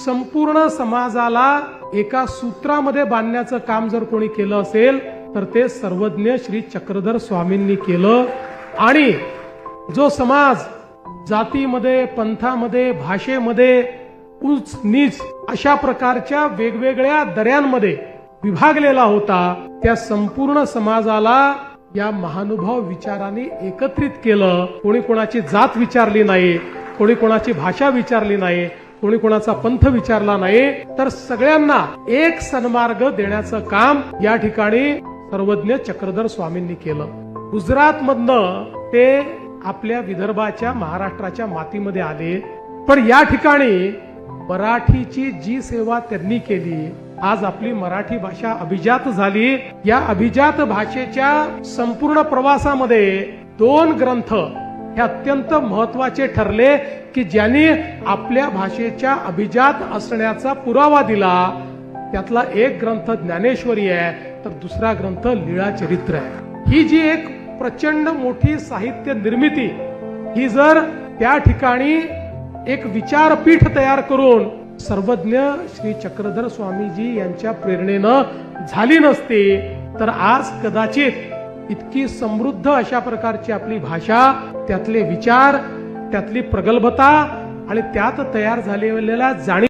संपूर्ण समाजाला एका सूत्रामध्ये बांधण्याचं काम जर कोणी केलं असेल तर ते सर्वज्ञ श्री चक्रधर स्वामींनी केलं। आणि जो समाज जातीमध्ये, पंथामध्ये, भाषेमध्ये उच्च नीच अशा प्रकारच्या वेगवेगळ्या दऱ्यांमध्ये विभागलेला होता, त्या संपूर्ण समाजाला या महानुभाव विचारांनी एकत्रित केलं। कोणी कोणाची जात विचारली नाही, कोणी कोणाची भाषा विचारली नाही, कोणी कोणाचा पंथ विचारला नाही, तर सगळ्यांना एक सन्मार्ग देण्याचं काम या ठिकाणी सर्वज्ञ चक्रधर स्वामींनी केलं। गुजरात मधनं ते आपल्या विदर्भाच्या, महाराष्ट्राच्या मातीमध्ये आले, पण या ठिकाणी मराठीची जी सेवा त्यांनी केली, आज आपली मराठी भाषा अभिजात झाली। या अभिजात भाषेच्या संपूर्ण प्रवासामध्ये 2 ग्रंथ हे अत्यंत महत्वाचे ठरले की ज्यांनी आपल्या भाषेच्या अभिजात असण्याचा पुरावा दिला। त्यातला एक ग्रंथ ज्ञानेश्वरी आहे, तर दुसरा ग्रंथ लीळा चरित्र आहे। ही जी एक प्रचंड मोठी साहित्य निर्मिती ही जर त्या ठिकाणी एक विचारपीठ तयार करून सर्वज्ञ श्री चक्रधर स्वामीजी यांच्या प्रेरणेनं झाली नसती, तर आज कदाचित इतकी समृद्ध अशा प्रकारची आपली भाषा, त्यातले विचार, त्यातली प्रगल्भता आणि त्यात तयार झालेल्या जाणीव